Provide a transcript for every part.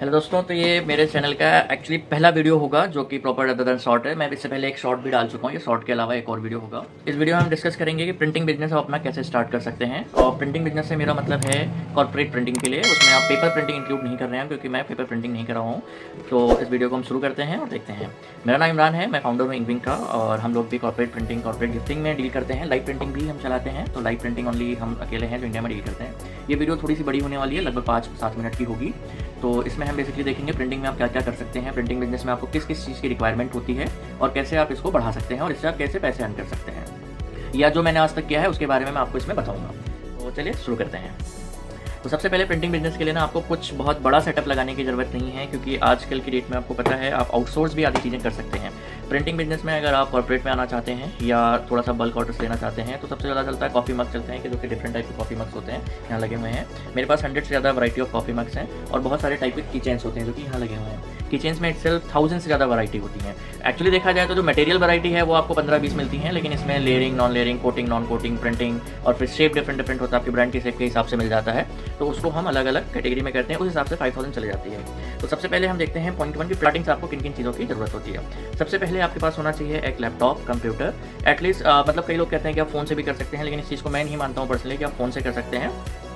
Hello दोस्तों, तो ये मेरे चैनल का एक्चुअली पहला वीडियो होगा जो कि प्रॉपर अदर देन शॉर्ट है। मैं इससे पहले एक शॉर्ट भी डाल चुका हूँ, ये शॉर्ट के अलावा एक और वीडियो होगा। इस वीडियो में हम डिस्कस करेंगे कि प्रिंटिंग बिजनेस आप अपना कैसे स्टार्ट कर सकते हैं। और प्रिंटिंग बिजनेस से मेरा मतलब है कॉर्पोरेट प्रिंटिंग के लिए, उसमें आप पेपर प्रिंटिंग इंक्लूड नहीं कर रहे हैं क्योंकि मैं पेपर प्रिंटिंग नहीं कर रहा हूँ। तो इस वीडियो को हम शुरू करते हैं और देखते हैं। मेरा नाम इमरान है, मैं फाउंडर हूँ इंकविंग का, और हम लोग भी कॉर्पोरेट प्रिंटिंग, कॉर्पोरेट गिफ्टिंग में डील करते हैं। लाइव प्रिंटिंग भी हम चलाते हैं, तो लाइव प्रिंटिंग ओनली हम अकेले हैं जो इंडिया में डील करते हैं। ये वीडियो थोड़ी सी बड़ी होने वाली है, लगभग 5-7 मिनट की होगी। तो इसमें हम बेसिकली देखेंगे प्रिंटिंग में आप क्या क्या कर सकते हैं, प्रिंटिंग बिजनेस में आपको किस किस चीज़ की रिक्वायरमेंट होती है और कैसे आप इसको बढ़ा सकते हैं और इससे आप कैसे पैसे अर्न कर सकते हैं, या जो मैंने आज तक किया है उसके बारे में मैं आपको इसमें बताऊंगा। तो चलिए शुरू करते हैं। तो सबसे पहले प्रिंटिंग बिजनेस के लिए ना आपको कुछ बहुत बड़ा सेटअप लगाने की ज़रूरत नहीं है, क्योंकि आजकल की डेट में आपको पता है आप आउटसोर्स भी आदि चीज़ें कर सकते हैं। प्रिंटिंग बिजनेस में अगर आप कॉर्पोरेट में आना चाहते हैं या थोड़ा सा बल्क ऑर्डर्स लेना चाहते हैं तो सबसे ज़्यादा चलता है कॉफ़ी मग चलते हैं, कि जो कि डिफरेंट टाइप के कॉफ़ी मग्स होते हैं यहाँ लगे हुए हैं। मेरे पास 100 से ज़्यादा वैरायटी ऑफ कॉफ़ी मग्स हैं और बहुत सारे टाइप के की चेन्स होते हैं जो कि यहाँ लगे हुए हैं। की चेन्स में इटसेल्फ 1000 से ज़्यादा वैरायटी होती है। एक्चुअली देखा जाए तो जो मटेरियल वैरायटी है वो आपको 15-20 मिलती है, लेकिन इसमें layering, non layering, coating, non coating, printing और फिर शेप डिफरेंट होता है, आपके ब्रांड के शेप के हिसाब से मिल जाता है। तो उसको हम अलग अलग कैटेगरी में करते हैं, उस हिसाब से 5000 चले जाती है। तो सबसे पहले हम देखते हैं पॉइंट 1 की स्टार्टिंग से आपको किन किन चीज़ों की जरूरत होती है। सबसे पहले आपके पास होना चाहिए एक लैपटॉप, कंप्यूटर। एटलीस्ट मतलब कई लोग कहते हैं कि आप फ़ोन से भी कर सकते हैं, लेकिन इस चीज़ को मैं नहीं मानता हूँ पर्सनली कि आप फ़ोन से कर सकते हैं।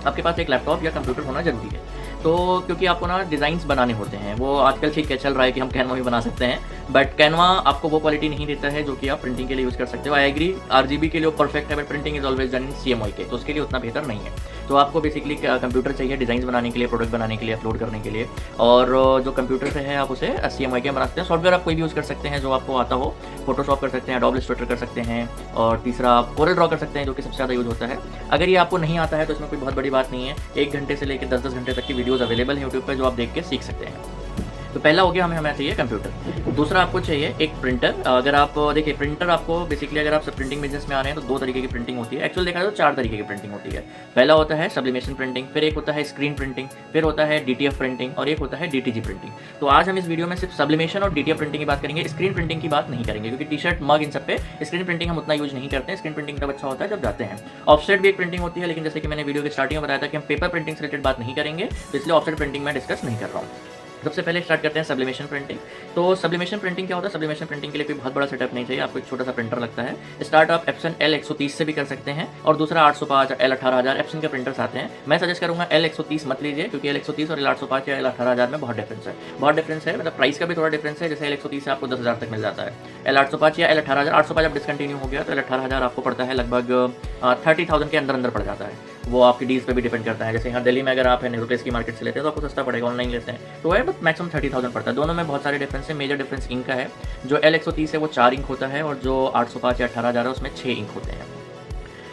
आपके पास एक लैपटॉप या कंप्यूटर होना जरूरी है। तो क्योंकि आपको ना डिज़ाइंस बनाने होते हैं, वो आजकल ठीक है चल रहा है कि हम कैनवा भी बना सकते हैं, बट कैनवा आपको वो क्वालिटी नहीं देता है जो कि आप प्रिंटिंग के लिए यूज़ कर सकते हो। आई एग्री, RGB के लिए परफेक्ट है, but printing is always done in CMYK के, तो उसके लिए उतना बेहतर नहीं है। तो आपको बेसिकली कंप्यूटर चाहिए डिज़ाइंस बनाने के लिए, प्रोडक्ट बनाने के लिए, अपलोड करने के लिए। और जो कंप्यूटर से है आप उसे CMYK बना सकते हैं। सॉफ्टवेयर आप कोई भी यूज़ कर सकते हैं जो आपको आता हो। फोटोशॉप कर सकते हैं, एडोब इलस्ट्रेटर कर सकते हैं, और तीसरा आप कोरल ड्रॉ कर सकते हैं जो कि सबसे ज़्यादा यूज़ होता है। अगर ये आपको नहीं आता है तो इसमें कोई बहुत बड़ी बात नहीं है, 1 घंटे से लेकर 10-10 घंटे तक की वीडियोज़ अवेलेबल है यूट्यूब पर जो आप देख के सीख सकते हैं। तो पहला हो गया हमें चाहिए कंप्यूटर। दूसरा आपको चाहिए एक प्रिंटर। अगर आप देखिए प्रिंटर आपको बेसिकली अगर आप सब प्रिंटिंग बिजनेस में आ रहे हैं तो 2 तरीके की प्रिंटिंग होती है। एक्चुअली देखा जाए तो 4 तरीके की प्रिंटिंग होती है। पहला होता है सब्लिमेशन प्रिंटिंग, फिर एक होता है स्क्रीन प्रिंटिंग, फिर होता है DTF प्रिंटिंग और एक होता है DTG प्रिंटिंग। तो आज हम इस वीडियो में सिर्फ सब्लिमेशन और DTF प्रिंटिंग की बात करेंगे, स्क्रीन प्रिंटिंग की बात नहीं करेंगे, क्योंकि टी-शर्ट, मग, इन सब पे स्क्रीन प्रिंटिंग हम उतना यूज नहीं करते हैं। स्क्रीन प्रिंटिंग तब अच्छा होता है जब जाते हैं। ऑफसेट भी एक प्रिंटिंग होती है, लेकिन जैसे कि मैंने वीडियो के स्टार्टिंग में बताया था कि हम पेपर प्रिंटिंग से रिलेटेड बात नहीं करेंगे, तो इसलिए ऑफसेट प्रिंटिंग में डिस्कस नहीं कर रहा हूँ। सबसे पहले स्टार्ट करते हैं सब्लिमेशन प्रिंटिंग। तो सब्लिमेशन प्रिंटिंग क्या होता है? सब्लिमेशन प्रिंटिंग के लिए कोई बहुत बड़ा सेटअप नहीं चाहिए, आपको एक छोटा सा प्रिंटर लगता है। स्टार्ट आप एप्सन L130 से भी कर सकते हैं, और दूसरा 805 L18000 एप्सन के प्रिंटर्स आते हैं। मैं सजेस्ट करूंगा L130 मत लीजिए, क्योंकि L130 और L805 या L18000 में बहुत डिफरेंस है। बहुत डिफरेंस है, मतलब प्राइस का भी थोड़ा डिफरेंस है। जैसे L130 से आपको 10,000 तक मिल जाता है, L805 या L18000, 805 अब डिसकंटिन्यू हो गया तो L18000 आपको पड़ता है लगभग 30,000 के अंदर पड़ जाता है। वो आपकी डील्स पे भी डिपेंड करता है। जैसे यहाँ दिल्ली में अगर आप नेहरू प्लेस की मार्केट से लेते हैं तो आपको सस्ता पड़ेगा, ऑनलाइन लेते हैं तो है बट मैक्सिमम 30,000 पड़ता है। दोनों में बहुत सारे डिफरेंस है। मेजर डिफरेंस इंक का है, जो L130 है वो 4 इंक होता है, और जो 805 या 18,000 है उसमें 6 इंक होते हैं।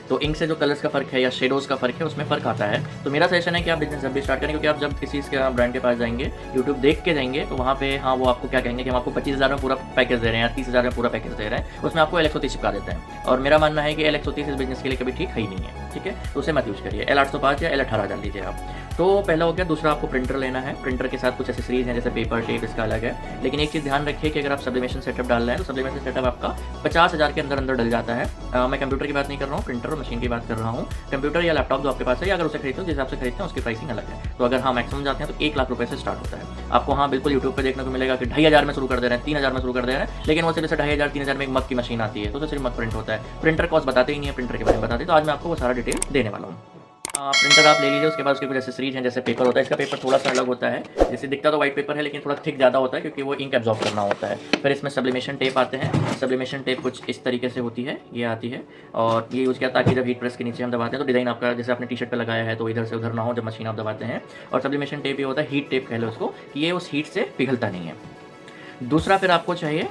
तो इंक से जो कलर्स का फर्क है या शेडोज़ का फर्क है उसमें फ़र्क आता है। तो मेरा सजेशन है कि आप बिजनेस जब भी स्टार्ट करें, क्योंकि आप जब किसी के ब्रांड के पास जाएंगे, यूट्यूब देख के जाएंगे, तो वहाँ पे हाँ वो आपको क्या कहेंगे कि हम आपको 25,000 में पूरा पैकेज दे रहे हैं या 30,000 में पूरा पैकेज दे रहे हैं, उसमें आपको L130 चिपका देते हैं। और मेरा मानना है कि L130 इस बिजनेस के लिए कभी ठीक है ही नहीं है, ठीक है, तो उसे मत यूज़ करिए। L805 या L18000 लीजिए आप। तो पहला हो गया। दूसरा आपको प्रिंटर लेना है। प्रिंटर के साथ कुछ एसेसरीज हैं, जैसे पेपर, टेप, इसका अलग है। लेकिन एक चीज़ ध्यान रखिए कि अगर आप सब्लिमेशन सेटअप डाल रहे हैं तो सब्लिमेशन सेटअप आपका 50,000 के अंदर डल जाता है। मैं कंप्यूटर की बात नहीं कर रहा हूँ, प्रिंटर और मशीन की बात कर रहा हूँ। कंप्यूटर या लैपटॉप जो आपके पास है, या अगर उसे खरीदते हो जिस हिसाब से खरीदते हैं उसकी प्राइसिंग अलग है। तो अगर हाँ मैक्सिमम जाते हैं तो 1 लाख रुपये से स्टार्ट होता है। आपको हाँ बिल्कुल यूट्यूब पे देखने को मिलेगा कि 2,500 में शुरू कर दे रहे हैं, 3,000 में शुरू कर दे रहे हैं, लेकिन वो सिर्फ 2,500-3,000 में एक मग की मशीन आती है, तो सिर्फ मग प्रिंट होता है। प्रिंटर कॉस्ट बताते ही नहीं है, प्रिंटर के बारे में बताते, तो आज मैं आपको वो सारा डिटेल देने वाला हूँ। प्रिंटर आप ले लीजिए, उसके बाद उसके कुछ एसेसरीज हैं, जैसे पेपर होता है। इसका पेपर थोड़ा सा अलग होता है, जैसे दिखता तो वाइट पेपर है लेकिन थोड़ा थिक ज़्यादा होता है, क्योंकि वो इंक एब्जॉर्ब करना होता है। फिर इसमें सब्लिमेशन टेप आते हैं। सब्लिमेशन टेप कुछ इस तरीके से होती है, ये आती है, और ये यूज़ किया ताकि जब हीट प्रेस के नीचे हम दबाते हैं तो डिज़ाइन आपका जैसे आपने टी-शर्ट पर लगाया है तो इधर से उधर ना हो जब मशीन आप दबाते हैं। और सब्लिमेशन टेप ये होता है, हीट टेप कह लो उसको, कि ये उस हीट से पिघलता नहीं है। दूसरा फिर आपको चाहिए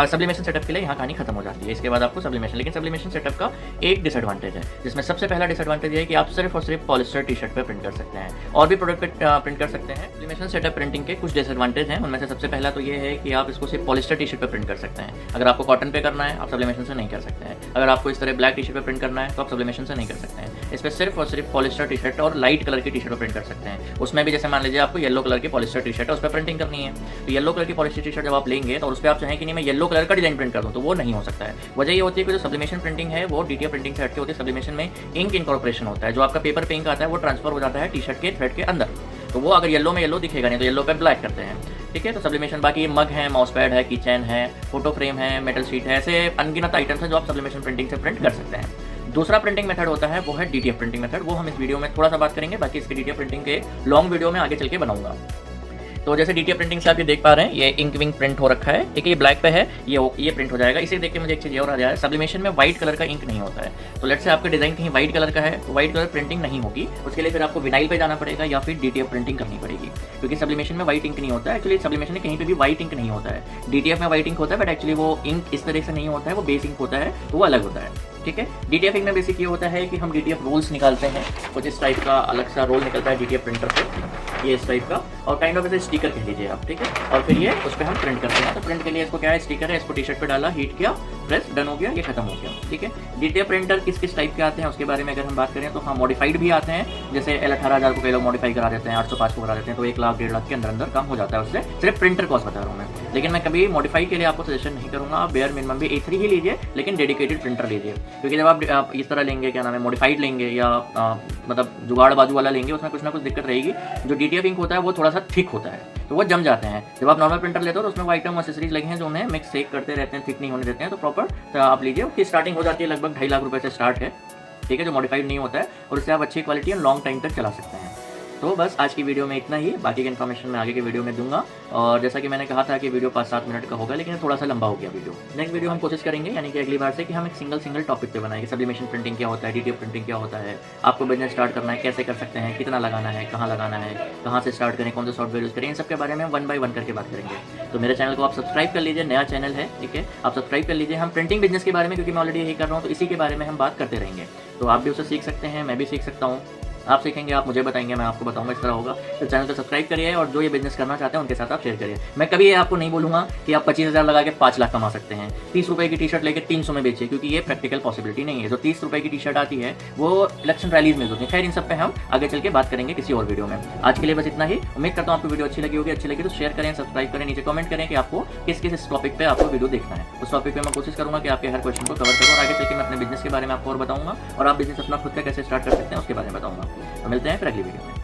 सब्लिमेशन सेटअप के लिए यहाँ कहानी खत्म हो जाती है। इसके बाद आपको सब्लिमेशन, लेकिन सब्लिमेशन सेटअप का एक डिसएडवांटेज है, जिसमें सबसे पहला डिसएडवांटेज ये है कि आप सिर्फ और सिर्फ पॉलिस्टर टी-शर्ट पे प्रिंट कर सकते हैं, और भी प्रोडक्ट पे प्रिंट कर सकते हैं। सब्लिमेशन सेटअप प्रिंटिंग के कुछ डिसएडवांटेज हैं, उनमें से सबसे पहला तो ये है कि आप इसको सिर्फ पॉलिस्टर टी-शर्ट पे प्रिंट कर सकते हैं। अगर आपको कॉटन पे करना है आप सब्लिमेशन से नहीं कर सकते हैं। अगर आपको इस तरह ब्लैक टी-शर्ट पे प्रिंट करना है तो आप सब्लिमेशन से नहीं कर सकते हैं। इस पर सिर्फ और सिर्फ पॉलिस्टर टी-शर्ट और लाइट कलर की टी-शर्ट पर प्रिंट कर सकते हैं। उसमें भी जैसे मान लीजिए आपको येलो कलर की पॉलिस्टर टी-शर्ट है, उस पर प्रिंटिंग करनी है, तो येलो कलर की पॉलिस्टर टी-शर्ट जब आप लेंगे तो उस पर आप चाहें कि नहीं मैं येलो कलर का डिजाइन प्रिंट कर दूं, तो वो नहीं हो सकता है। वजह ये होती है कि जो सब्लिमेशन प्रिंटिंग है वो DTF प्रिंटिंग से हटके होती है। सब्लिमेशन में इंक इनकॉर्पोरेशन होता है, जो आपका पेपर पे इंक आता है वो ट्रांसफर हो जाता है टी-शर्ट के थ्रेड के अंदर। तो वो अगर येलो में येलो दिखेगा नहीं तो येलो पे ब्लैक करते हैं। ठीक है, तो सब्लिमेशन, बाकी मग है, माउस पैड है, कीचेन है, फोटो फ्रेम है, मेटल शीट है, ऐसे अनगिनत आइटम्स हैं जो आप सब्लिमेशन प्रिंटिंग से प्रिंट कर सकते हैं। दूसरा प्रिंटिंग मेथड होता है वो है डीटीएफ प्रिंटिंग मेथड, वो हम इस वीडियो में थोड़ा सा बात करेंगे, बाकी इसके डीटीएफ प्रिंटिंग के लॉन्ग वीडियो में आगे चल के बनाऊंगा। तो जैसे डीटीएफ प्रिंटिंग से आप ये देख पा रहे हैं, ये इंक विंक प्रिंट हो रखा है, ठीक है, ये ब्लैक पे है, ये प्रिंट हो जाएगा। इसे देख के मुझे एक चीज़ ये और आ जाए, सब्लिमेशन में व्हाइट कलर का इंक नहीं होता है। तो लेट्स से आपका डिज़ाइन कहीं व्हाइट कलर का है तो व्हाइट कलर प्रिंटिंग नहीं होगी, उसके लिए फिर आपको विनाइल पे जाना पड़ेगा या फिर डीटीएफ प्रिंटिंग करनी पड़ेगी, क्योंकि सब्लिमेशन में व्हाइट इंक नहीं होता है। एक्चुअली सब्लिमेशन में कहीं पे भी व्हाइट इंक नहीं होता है, डीटीएफ में व्हाइट इंक होता है, बट एक्चुअली वो इंक इस तरह से नहीं होता है, वो बेस इंक होता है, तो वो अलग होता है। ठीक है, डीटीएफ इंक में बेसिक ये होता है कि हम डीटीएफ रोल्स निकालते हैं, कुछ इस टाइप का अलग सा रोल निकलता है डीटीएफ प्रिंटर से, ये इस टाइप का, और काइंड ऑफ ऐसे स्टिकर कह लीजिए आप। ठीक है, और फिर ये उस पर हम प्रिंट करते हैं। तो प्रिंट के लिए इसको क्या है, स्टिकर है, इसको टी शर्ट पे डाला, हीट किया, प्रेस, डन हो गया, ये खत्म हो गया। ठीक है, डीटीएफ प्रिंटर किस किस टाइप के आते हैं उसके बारे में अगर हम बात करें तो हाँ, मॉडिफाइड भी आते हैं, जैसे L18000 को कई लोग मॉडिफाई करा देते हैं, 805 को करा देते हैं, तो 1 लाख 1.5 लाख के अंदर काम हो जाता है उससे, सिर्फ प्रिंटर कॉस्ट बता रहा हूँ मैं। लेकिन मैं कभी मॉडिफाई के लिए आपको सजेशन नहीं करूँगा, आप बेयर मिनिमम भी A3 ही लीजिए, लेकिन डेडिकेटेड प्रिंटर लीजिए, क्योंकि जब आप इस तरह लेंगे, क्या नाम है, मॉडिफाइड लेंगे या मतलब जुगाड़ बाजू वाला लेंगे, उसमें कुछ ना कुछ दिक्कत रहेगी। जो डीटीएफ इंक होता है वो थोड़ा सा थिक होता है, तो वो जम जाते हैं। जब आप नॉर्मल प्रिंटर लेते हो तो उसमें वो आइटम एक्सेसरीज लगे हैं जो उन्हें मिक्स सेक करते रहते हैं, थिक नहीं होने देते हैं, तो प्रॉपर आप लीजिए। उसकी स्टार्टिंग हो जाती है लगभग 2.5 लाख रुपए से स्टार्ट है। ठीक है, जो मॉडिफाइड नहीं होता है, और उससे आप अच्छी क्वालिटी और लॉन्ग टाइम तक चला सकते हैं। तो बस आज की वीडियो में इतना ही, बाकी की इन्फॉर्मेशन मैं आगे के वीडियो में दूंगा। और जैसा कि मैंने कहा था कि वीडियो 5-7 मिनट का होगा, लेकिन थोड़ा सा लंबा हो गया वीडियो। नेक्स्ट वीडियो हम कोशिश करेंगे, यानी कि अगली बार से, कि हम एक सिंगल टॉपिक पे बनाएंगे। सब्लिमेशन प्रिंटिंग क्या होता है, डीटीएफ प्रिंटिंग क्या होता है, आपको बिजनेस स्टार्ट करना है, कैसे कर सकते हैं, कितना लगाना है, कहाँ लगाना है, कहाँ से स्टार्ट करें, कौन सा सॉफ्टवेयर यूज़ करें, इन सब के बारे में 1 by 1 करके बात करेंगे। तो मेरे चैनल को आप सब्सक्राइब कर लीजिए, नया चैनल है, ठीक है, आप सब्सक्राइब कर लीजिए। हम प्रिंटिंग बिजनेस के बारे में, क्योंकि मैं ऑलरेडी यही कर रहा हूँ, तो इसी के बारे में हम बात करते रहेंगे। तो आप भी उसे सीख सकते हैं, मैं भी सीख सकता हूँ, आप सीखेंगे, आप मुझे बताएंगे, मैं आपको बताऊंगा, इस तरह होगा। तो चैनल को सब्सक्राइब करिए, और जो ये बिजनेस करना चाहते हैं उनके साथ आप शेयर करिए। मैं कभी ये आपको नहीं बोलूँगा कि आप 25,000 लगा के 5 लाख कमा सकते हैं, 30 रुपये की टी शर्ट लेके 300 में बेचिए, क्योंकि ये प्रैक्टिकल पॉसिबिलिटी नहीं है। जो 30 रुपये की टी शर्ट आती है वो इलेक्शन रैलीज में होती है। खैर, इन सब पे हम आगे चल के बात करेंगे किसी और वीडियो में। आज के लिए बस इतना ही। उम्मीद करता हूँ आपको वीडियो अच्छी लगी होगी। अच्छी लगी तो शेयर करें, सब्सक्राइब करें, नीचे कमेंट करें कि आपको किस किस टॉपिक पे आपको वीडियो देखना है। उस टॉपिक पे मैं कोशिश करूँगा कि आपके हर क्वेश्चन को कवर करूँ, और आगे चल के मैं अपने बिजनेस के बारे में आपको और बताऊँगा, और आप बिजनेस अपना खुद का कैसे स्टार्ट कर सकते हैं उसके बारे में बताऊँगा। तो मिलते हैं फिर अगली वीडियो में।